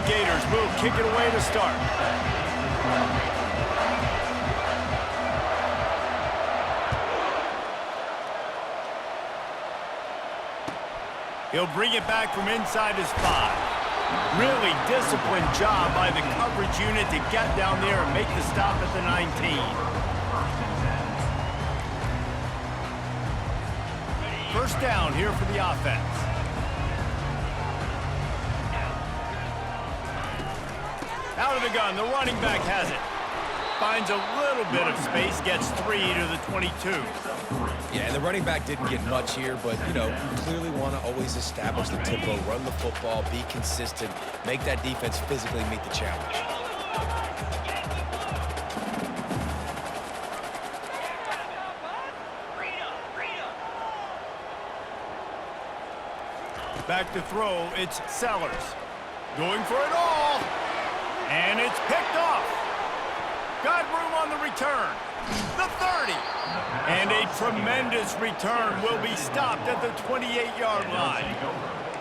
Gators will kick it away to start. He'll bring it back from inside his 5. Really disciplined job by the coverage unit to get down there and make the stop at the 19. First down here for the offense. Out of the gun, the running back has it. Finds a little bit of space, gets 3 to the 22. Yeah, and the running back didn't get much here, but, you know, you clearly want to always establish the tempo, run the football, be consistent, make that defense physically meet the challenge. Back to throw, it's Sellers. Going for it all. And it's picked off. Got room on the return. The 30. And a tremendous return will be stopped at the 28-yard line.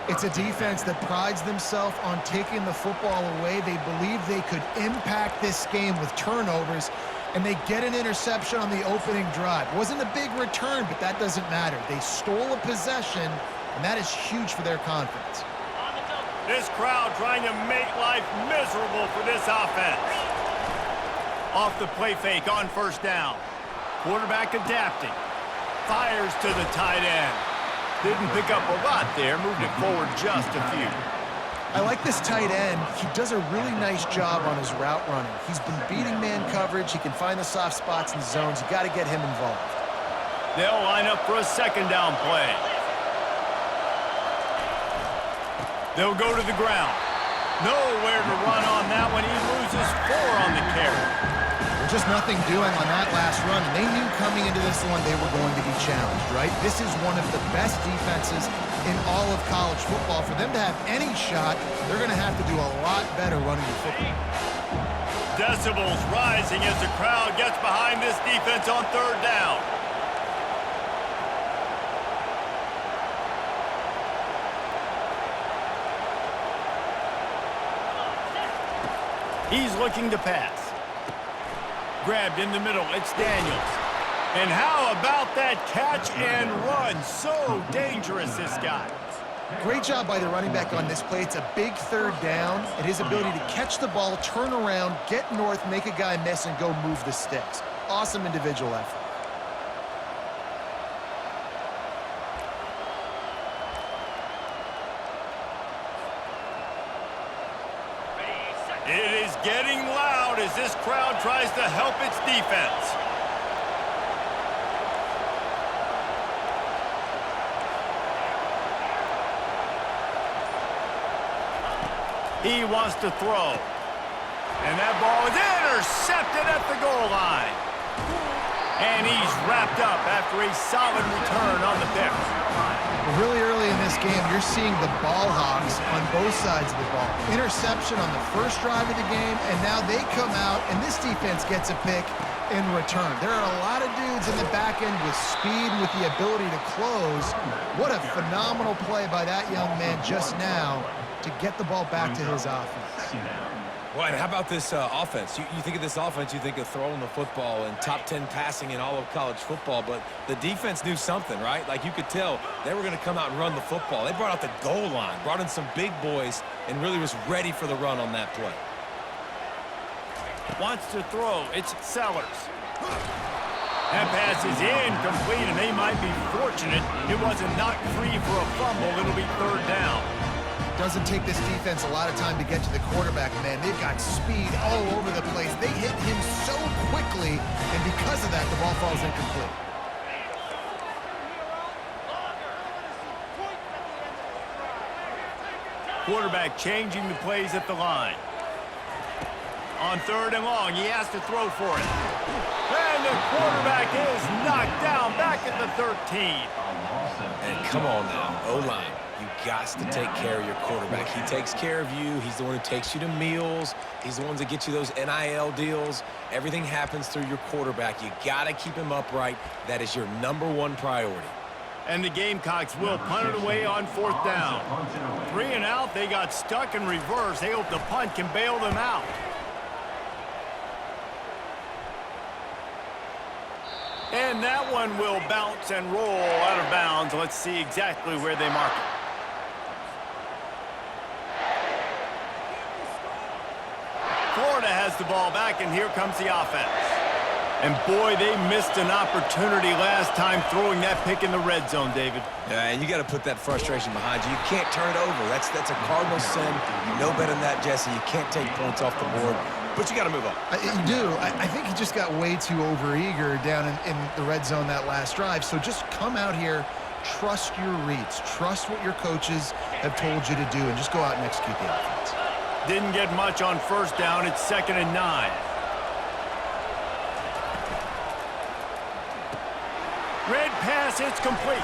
It's a defense that prides themselves on taking the football away. They believe they could impact this game with turnovers, and they get an interception on the opening drive. Wasn't a big return, but that doesn't matter. They stole a possession, and that is huge for their confidence. This crowd trying to make life miserable for this offense. Off the play fake on first down. Quarterback adapting. Fires to the tight end. Didn't pick up a lot there. Moved it forward just a few. I like this tight end. He does a really nice job on his route running. He's been beating man coverage. He can find the soft spots in the zones. You got to get him involved. They'll line up for a second down play. They'll go to the ground. Nowhere to run on that one. He loses 4 on the carry. Just nothing doing on that last run, and they knew coming into this one they were going to be challenged, right? This is one of the best defenses in all of college football. For them to have any shot, they're going to have to do a lot better running the football. Decibels rising as the crowd gets behind this defense on third down. He's looking to pass. Grabbed in the middle, it's Daniels. And how about that catch and run? So dangerous, this guy. Great job by the running back on this play. It's a big third down, and his ability to catch the ball, turn around, get north, make a guy miss, and go move the sticks. Awesome individual effort. It is getting loud as this crowd tries to help its defense. He wants to throw. And that ball is intercepted at the goal line. And he's wrapped up after a solid return on the pick. Really early in this game, you're seeing the ball hogs on both sides of the ball. Interception on the first drive of the game, and now they come out, and this defense gets a pick in return. There are a lot of dudes in the back end with speed, with the ability to close. What a phenomenal play by that young man just now to get the ball back to his offense. Well, and how about this offense? You think of this offense, you think of throwing the football and top 10 passing in all of college football, but the defense knew something, right? Like you could tell they were going to come out and run the football. They brought out the goal line, brought in some big boys, and really was ready for the run on that play. Wants to throw. It's Sellers. That pass is incomplete, and they might be fortunate it wasn't knocked free for a fumble. It'll be third down. Doesn't take this defense a lot of time to get to the quarterback, man. They've got speed all over the place. They hit him so quickly, and because of that, the ball falls incomplete. Quarterback changing the plays at the line. On third and long, he has to throw for it. And the quarterback is knocked down back at the 13. And come on now, O-line. You got to take care of your quarterback. He takes care of you. He's the one who takes you to meals. He's the one that gets you those NIL deals. Everything happens through your quarterback. You got to keep him upright. That is your #1 priority. And the Gamecocks will punt it away on 4th down. 3 and out, they got stuck in reverse. They hope the punt can bail them out. And that one will bounce and roll out of bounds. Let's see exactly where they mark it. Florida has the ball back, and here comes the offense. And boy, they missed an opportunity last time throwing that pick in the red zone, David. Yeah, and you got to put that frustration behind you. You can't turn it over. That's a cardinal sin. You know better than that, Jesse. You can't take points off the board, but you got to move on. You do. I think he just got way too overeager down in the red zone that last drive. So just come out here, trust your reads, trust what your coaches have told you to do, and just go out and execute the offense. Didn't get much on 1st down. It's 2nd and 9. Red pass, it's complete.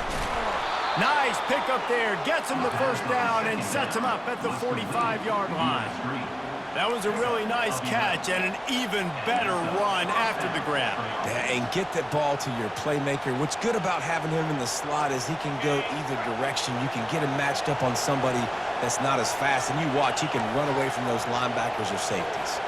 Nice pick up there. Gets him the 1st down and sets him up at the 45-yard line. That was a really nice catch and an even better run after the grab. Yeah, and get that ball to your playmaker. What's good about having him in the slot is he can go either direction. You can get him matched up on somebody that's not as fast, and you watch, he can run away from those linebackers or safeties.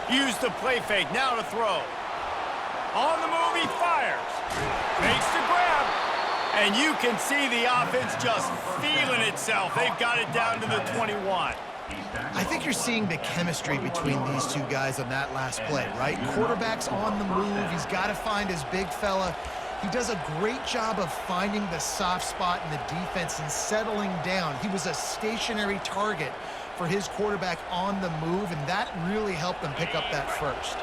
Use the play fake, now to throw. On the move, he fires. Makes the grab. And you can see the offense just feeling itself. They've got it down to the 21. I think you're seeing the chemistry between these two guys on that last play, right? Quarterback's on the move. He's got to find his big fella. He does a great job of finding the soft spot in the defense and settling down. He was a stationary target for his quarterback on the move, and that really helped them pick up that first.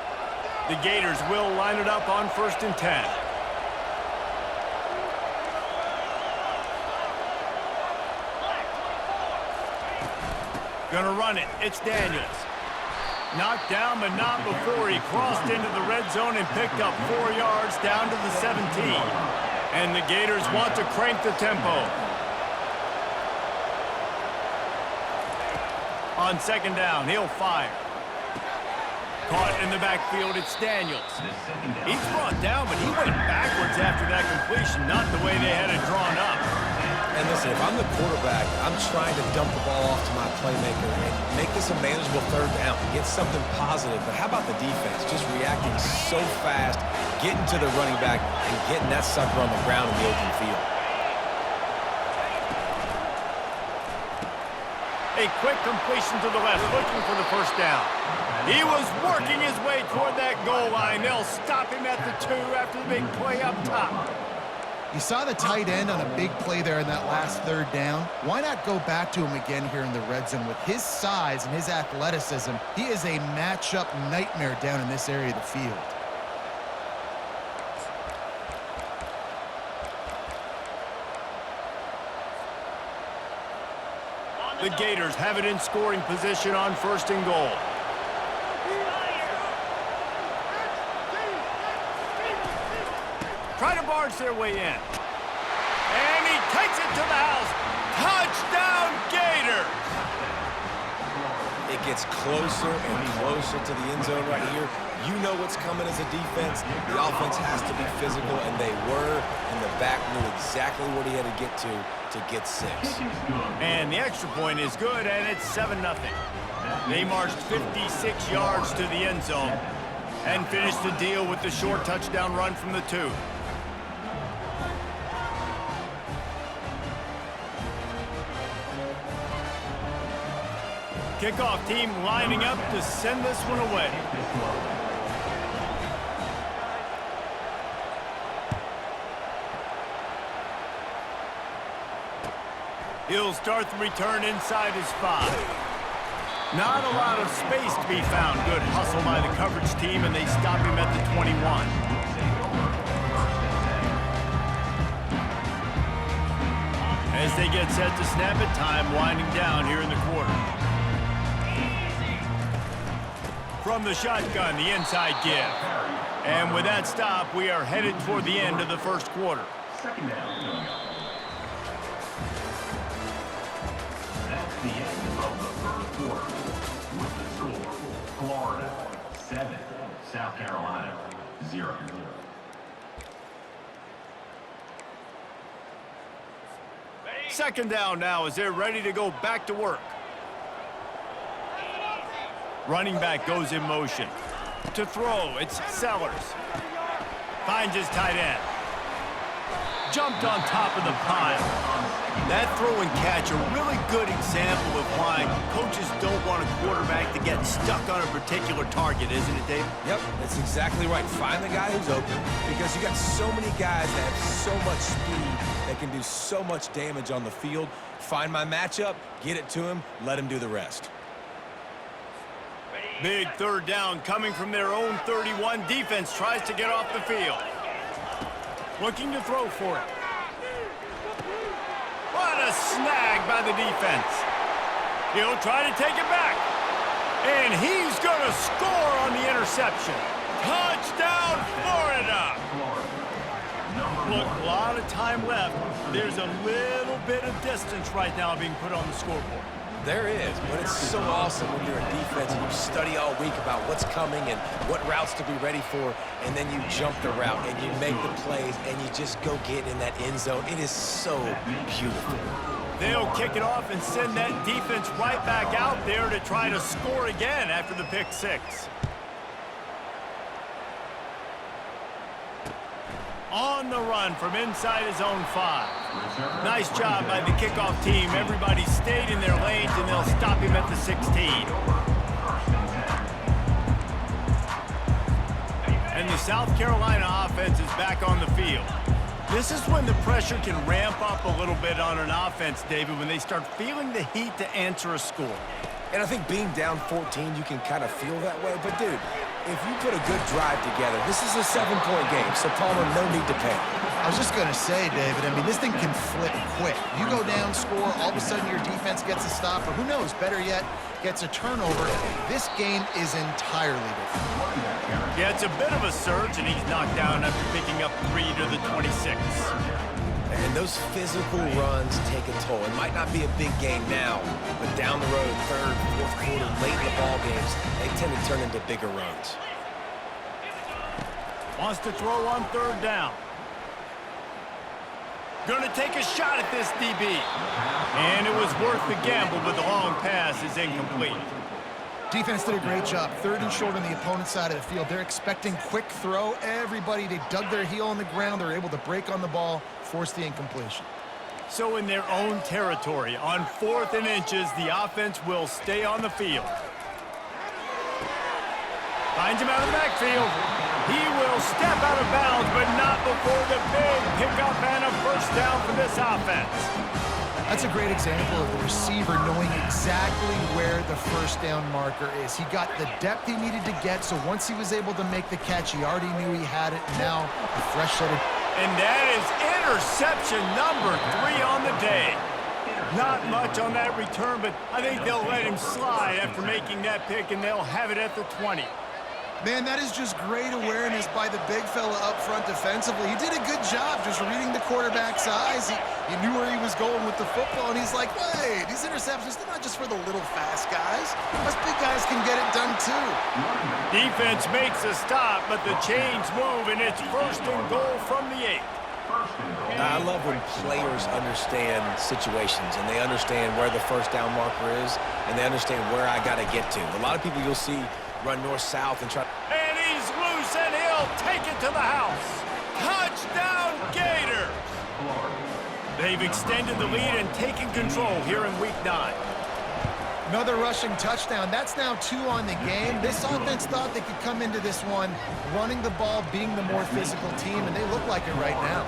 The Gators will line it up on 1st and 10. Gonna run it. It's Daniels. Knocked down, but not before he crossed into the red zone and picked up 4 yards down to the 17. And the Gators want to crank the tempo. On 2nd down, he'll fire. Caught in the backfield, it's Daniels. He's brought down, but he went backwards after that completion, not the way they had it drawn up. And listen, if I'm the quarterback, I'm trying to dump the ball off to my playmaker and make this a manageable 3rd down, get something positive. But how about the defense? Just reacting so fast, getting to the running back, and getting that sucker on the ground in the open field. A quick completion to the left, looking for the 1st down. He was working his way toward that goal line. They'll stop him at the 2 after the big play up top. You saw the tight end on a big play there in that last 3rd down. Why not go back to him again here in the red zone? With his size and his athleticism, he is a matchup nightmare down in this area of the field. The Gators have it in scoring position on 1st and goal. Try to barge their way in. And he takes it to the house. Touchdown, Gators! It gets closer and closer to the end zone right here. You know what's coming as a defense. The offense has to be physical, and they were. And the back knew exactly what he had to get 6. And the extra point is good, and it's 7-0. They marched 56 yards to the end zone and finished the deal with the short touchdown run from the 2. Kickoff team lining up to send this one away. He'll start the return inside his 5. Not a lot of space to be found. Good hustle by the coverage team, and they stop him at the 21. As they get set to snap it, time winding down here in the quarter. From the shotgun, the inside give. And with that stop, we are headed toward the end of the 1st quarter. 2nd down. That's the end of the 1st quarter. 0. Second down now as they're ready to go back to work. Running back goes in motion. To throw, it's Sellers. Finds his tight end. Jumped on top of the pile. That throw and catch, a really good example of why coaches don't want a quarterback to get stuck on a particular target, isn't it, Dave? Yep, that's exactly right. Find the guy who's open because you got so many guys that have so much speed that can do so much damage on the field. Find my matchup, get it to him, let him do the rest. Big third down coming from their own 31. Defense tries to get off the field. Looking to throw for it. What a snag by the defense. He'll try to take it back. And he's going to score on the interception. Touchdown, Florida. Look, a lot of time left. There's a little bit of distance right now being put on the scoreboard. There is, but it's so awesome when you're a defense and you study all week about what's coming and what routes to be ready for, and then you jump the route and you make the plays and you just go get in that end zone. It is so beautiful. They'll kick it off and send that defense right back out there to try to score again after the pick six. On the run from inside his own 5. Nice job by the kickoff team. Everybody stayed in their lanes, and they'll stop him at the 16. And the South Carolina offense is back on the field. This is when the pressure can ramp up a little bit on an offense, David, when they start feeling the heat to answer a score. And I think being down 14, you can kind of feel that way. But, dude, if you put a good drive together, this is a 7-point game, so Palmer, no need to panic. I was just going to say, David, I mean, this thing can flip quick. You go down, score, all of a sudden your defense gets a stop, or who knows, better yet, gets a turnover. This game is entirely different. Yeah, it's a bit of a surge, and he's knocked down after picking up 3 to the 26. And those physical runs take a toll. It might not be a big game now, but down the road, third, fourth quarter, late in the ball games, they tend to turn into bigger runs. Wants to throw on third down. Going to take a shot at this DB. And it was worth the gamble, but the long pass is incomplete. Defense did a great job. Third and short on the opponent's side of the field. They're expecting quick throw. Everybody, they dug their heel on the ground. They're able to break on the ball, force the incompletion. So in their own territory, on 4th and inches, the offense will stay on the field. Finds him out of the backfield. He will step out of bounds, but not before the big pickup and a first down for this offense. That's a great example of the receiver knowing exactly where the first down marker is. He got the depth he needed to get, so once he was able to make the catch, he already knew he had it. Now, a fresh set of... And that is interception number 3 on the day. Not much on that return, but I think they'll let him slide after making that pick, and they'll have it at the 20. Man, that is just great awareness by the big fella up front defensively. He did a good job just reading the quarterback's eyes. He knew where he was going with the football, and he's like, wait, these interceptions, they're not just for the little fast guys. Us big guys can get it done too. Defense makes a stop, but the chains move, and it's first and goal from the 8. I love when players understand situations and they understand where the first down marker is and they understand where I got to get to. A lot of people you'll see run north-south and try. And he's loose, and he'll take it to the house. Touchdown, Gators! They've extended the lead and taken control here in Week 9. Another rushing touchdown. That's now 2 on the game. This offense thought they could come into this one running the ball, being the more physical team, and they look like it right now.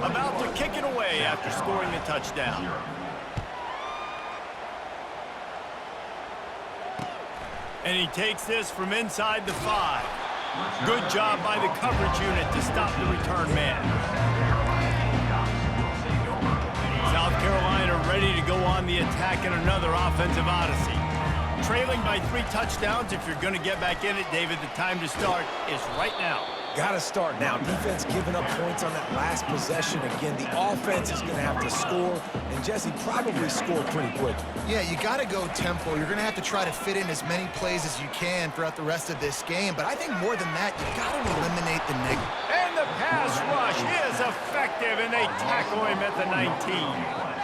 About to kick it away after scoring the touchdown. And he takes this from inside the 5. Good job by the coverage unit to stop the return man. South Carolina ready to go on the attack in another offensive odyssey. Trailing by 3 touchdowns. If you're going to get back in it, David, the time to start is right now. Got to start now. Defense giving up points on that last possession. Again, the offense is going to have to score, and Jesse probably scored pretty quick. Yeah, you got to go tempo. You're going to have to try to fit in as many plays as you can throughout the rest of this game. But I think more than that, you got to eliminate the negative. And the pass rush is effective, and they tackle him at the 19.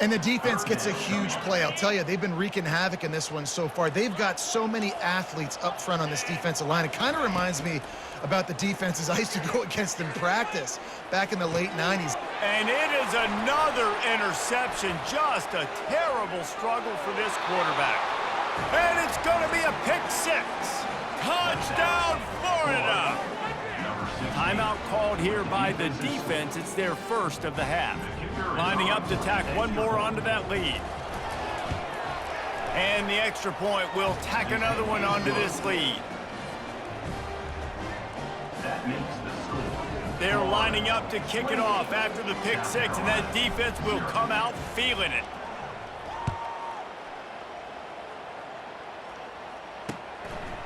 And the defense gets a huge play. I'll tell you, they've been wreaking havoc in this one so far. They've got so many athletes up front on this defensive line. It kind of reminds me about the defenses I used to go against in practice back in the late 90s. And it is another interception. Just a terrible struggle for this quarterback. And it's going to be a pick six. Touchdown, Florida! Timeout called here by the defense. It's their first of the half. Lining up to tack one more onto that lead. And the extra point will tack another one onto this lead. They're lining up to kick it off after the pick six, and that defense will come out feeling it.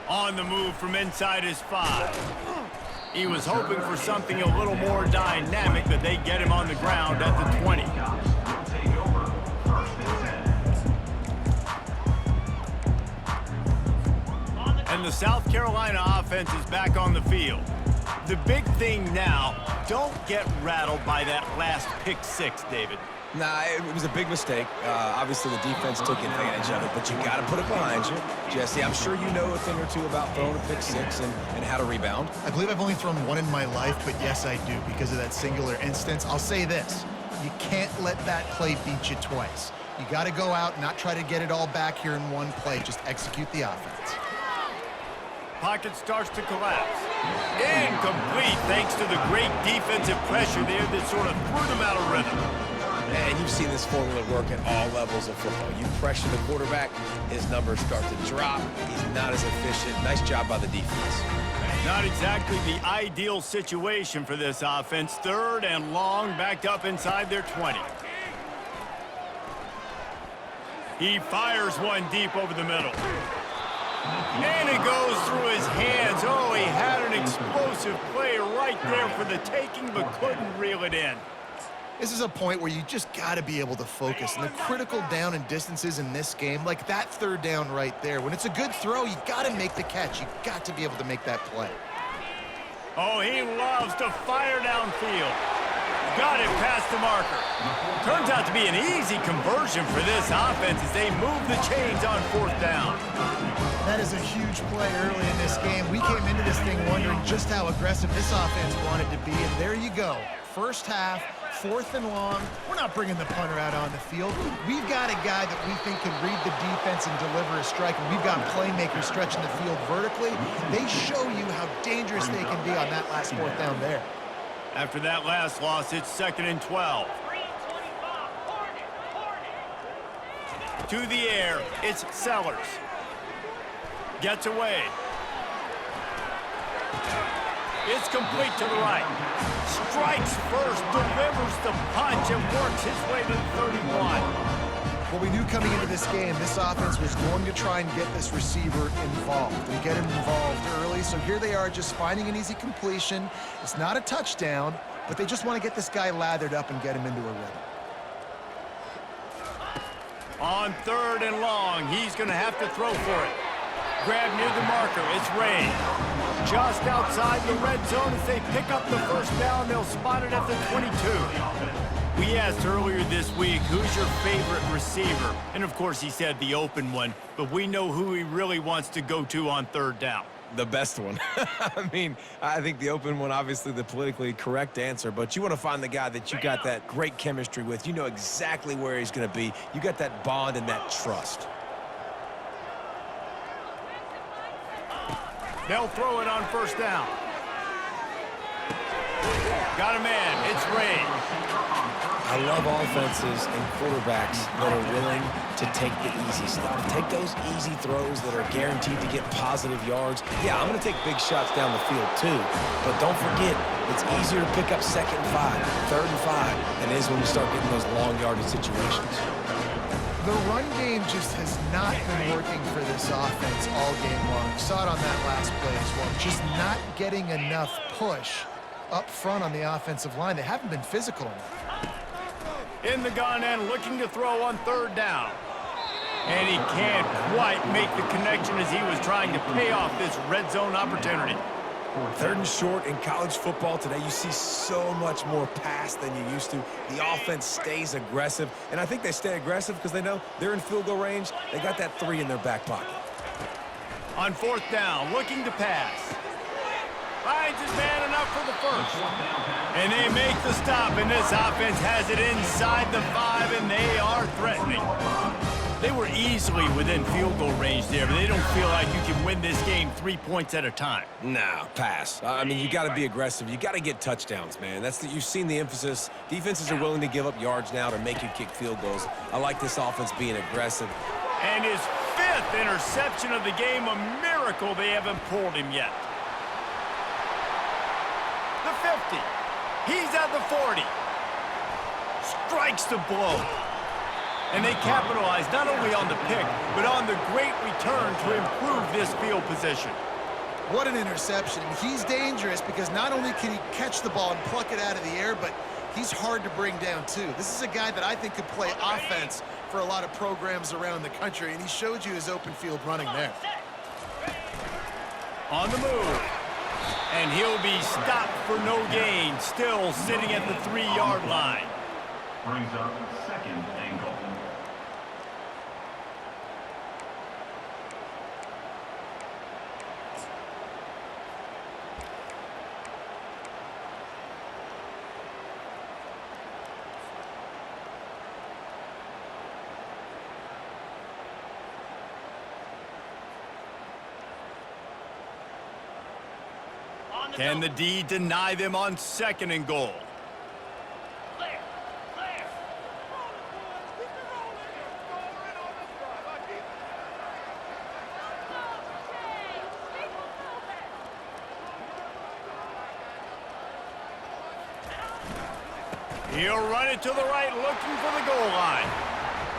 On the move from inside his 5. He was hoping for something a little more dynamic, but they get him on the ground at the 20. And the South Carolina offense is back on the field. The big thing now, don't get rattled by that last pick six, David. Nah, it was a big mistake. Obviously, the defense took advantage of it, but you got to put it behind you. Jesse, I'm sure you know a thing or two about throwing a pick six and how to rebound. I believe I've only thrown one in my life, but yes, I do because of that singular instance. I'll say this. You can't let that play beat you twice. You got to go out and not try to get it all back here in one play. Just execute the offense. Pocket starts to collapse. Incomplete thanks to the great defensive pressure there that sort of threw them out of rhythm. And you've seen this formula work at all levels of football. You pressure the quarterback, his numbers start to drop. He's not as efficient. Nice job by the defense. Not exactly the ideal situation for this offense. 3rd and long, backed up inside their 20. He fires one deep over the middle. And it goes through his hands. Oh, he had an explosive play right there for the taking, but couldn't reel it in. This is a point where you just got to be able to focus. And the critical down and distances in this game, like that 3rd down right there, when it's a good throw, you got to make the catch. You got to be able to make that play. Oh, he loves to fire downfield. Got it past the marker. Turns out to be an easy conversion for this offense as they move the chains on 4th down. That is a huge play early in this game. We came into this thing wondering just how aggressive this offense wanted to be, and there you go. First half, 4th and long. We're not bringing the punter out on the field. We've got a guy that we think can read the defense and deliver a strike, and we've got playmakers stretching the field vertically. They show you how dangerous they can be on that last 4th down there. After that last loss, it's 2nd and 12. To the air, it's Sellers. Gets away. It's complete to the right. Strikes first, delivers the punch, and works his way to the 31. Well, we knew coming into this game, this offense was going to try and get this receiver involved and get him involved early. So here they are just finding an easy completion. It's not a touchdown, but they just want to get this guy lathered up and get him into a rhythm. On 3rd and long, he's going to have to throw for it. Grab near the marker, it's Ray. Just outside the red zone as they pick up the 1st down, they'll spot it at the 22. We asked earlier this week, who's your favorite receiver? And of course he said the open one, but we know who he really wants to go to on 3rd down. The best one. I mean, I think the open one, obviously the politically correct answer, but you want to find the guy that you got that great chemistry with. You know exactly where he's going to be. You got that bond and that trust. They'll throw it on 1st down. Got a man, it's Ray. I love offenses and quarterbacks that are willing to take the easy stuff. Take those easy throws that are guaranteed to get positive yards. Yeah, I'm going to take big shots down the field too, but don't forget, it's easier to pick up 2nd and 5, 3rd and 5 than it is when you start getting those long yardage situations. The run game just has not been working for this offense all game long. You saw it on that last play as well. Just not getting enough push up front on the offensive line. They haven't been physical enough. In the gun and looking to throw on third down. And he can't quite make the connection as he was trying to pay off this red zone opportunity. Third and short in college football today, you see so much more pass than you used to. The offense stays aggressive, and I think they stay aggressive because they know they're in field goal range. They got that 3 in their back pocket. On fourth down, looking to pass. Finds his man enough for the first. And they make the stop, and this offense has it inside the 5, and they are threatening. They were easily within field goal range there, but they don't feel like you can win this game 3 points at a time. No, pass. I mean, you got to be aggressive. You got to get touchdowns, man. You've seen the emphasis. Defenses are willing to give up yards now to make you kick field goals. I like this offense being aggressive. And his 5th interception of the game, a miracle they haven't pulled him yet. The 50. He's at the 40. Strikes the blow. And they capitalize not only on the pick, but on the great return to improve this field position. What an interception. He's dangerous because not only can he catch the ball and pluck it out of the air, but he's hard to bring down too. This is a guy that I think could play offense for a lot of programs around the country, and he showed you his open field running there. On the move. And he'll be stopped for no gain, still sitting at the 3-yard line. Brings up second and goal. Can the D deny them on second and goal? He'll run it to the right, looking for the goal line.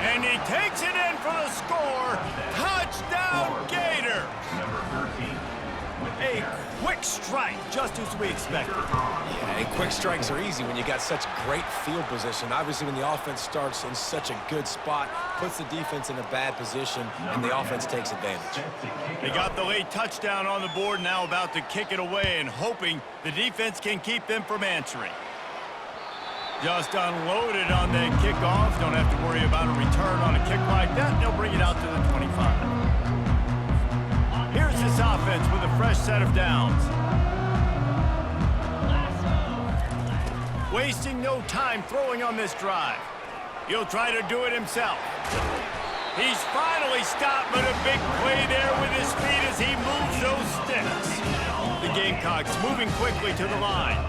And he takes it in for the score. Touchdown, Gator! Number 13. A quick strike, just as we expected. Yeah, and quick strikes are easy when you got such great field position. Obviously, when the offense starts in such a good spot, puts the defense in a bad position, and the offense takes advantage. They got the late touchdown on the board, now about to kick it away and hoping the defense can keep them from answering. Just unloaded on that kickoff. Don't have to worry about a return on a kick like that. They'll bring it out to the 25. Here's this offense with a fresh set of downs. Wasting no time throwing on this drive. He'll try to do it himself. He's finally stopped, but a big play there with his feet as he moves those sticks. The Gamecocks moving quickly to the line.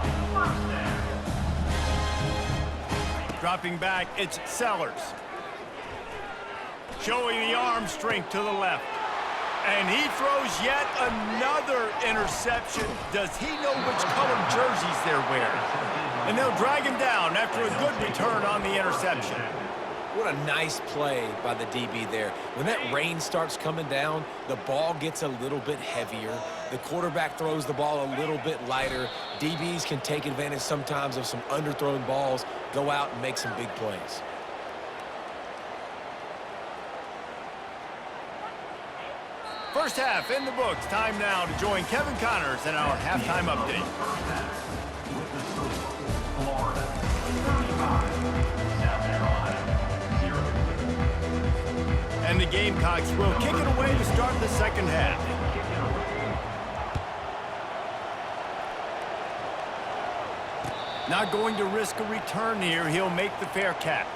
Dropping back, it's Sellers. Showing the arm strength to the left. And he throws yet another interception. Does he know which colored jerseys they're wearing? And they'll drag him down after a good return on the interception. What a nice play by the DB there. When that rain starts coming down, the ball gets a little bit heavier. The quarterback throws the ball a little bit lighter. DBs can take advantage sometimes of some underthrown balls, go out and make some big plays. First half in the books. Time now to join Kevin Connors in our halftime update. With the score, Florida 35, South Carolina 0. And the Gamecocks will kick it away to start the second half. Not going to risk a return here. He'll make the fair catch.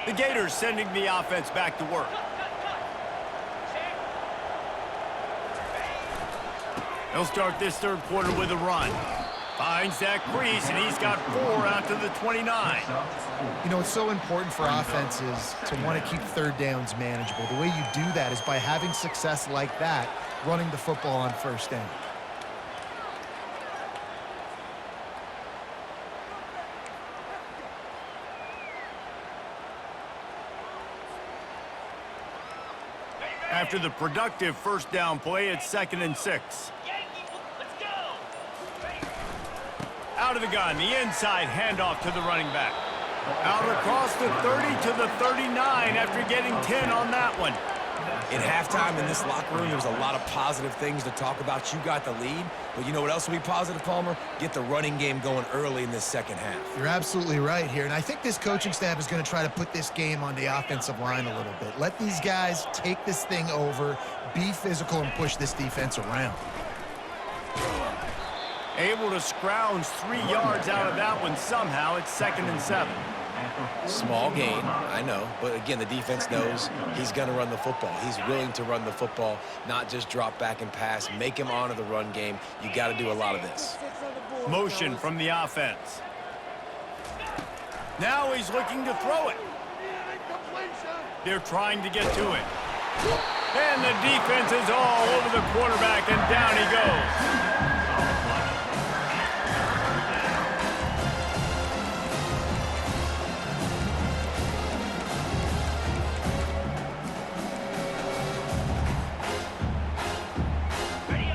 The Gators sending the offense back to work. They'll start this third quarter with a run. Finds that crease, and he's got 4 out to the 29. You know, it's so important for offenses to want to keep third downs manageable. The way you do that is by having success like that, running the football on first down. After the productive first down play, it's 2nd and 6. Out of the gun, the inside handoff to the running back. Out across the 30 to the 39 after getting 10 on that one. At halftime in this locker room, there was a lot of positive things to talk about. You got the lead, but you know what else will be positive, Palmer? Get the running game going early in this second half. You're absolutely right here, and I think this coaching staff is going to try to put this game on the offensive line a little bit. Let these guys take this thing over, be physical, and push this defense around. Able to scrounge 3 yards out of that one somehow. It's 2nd and 7. Small gain, I know, but again, the defense knows he's going to run the football. He's willing to run the football, not just drop back and pass, make him honor the run game. You got to do a lot of this. Motion from the offense. Now he's looking to throw it. They're trying to get to it. And the defense is all over the quarterback, and down he goes.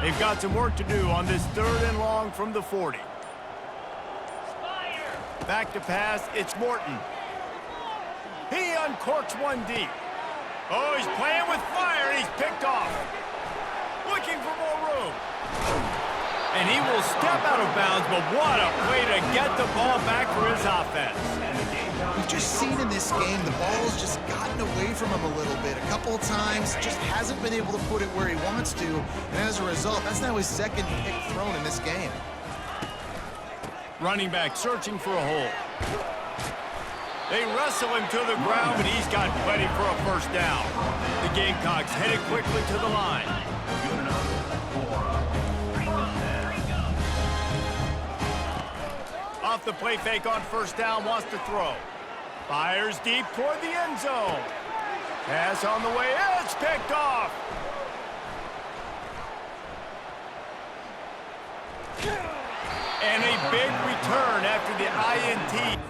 They've got some work to do on this 3rd and long from the 40. Back to pass, it's Morton. He uncorks one deep. Oh, he's playing with fire, and he's picked off. Looking for more room. And he will step out of bounds, but what a play to get the ball back for his offense. We've just seen in this game the ball's just gotten away from him a little bit. A couple of times, just hasn't been able to put it where he wants to. And as a result, that's now his 2nd pick thrown in this game. Running back searching for a hole. They wrestle him to the ground, but he's got plenty for a first down. The Gamecocks headed quickly to the line. Off the play fake on first down, wants to throw. Fires deep toward the end zone. Pass on the way, it's picked off. And a big return after the INT.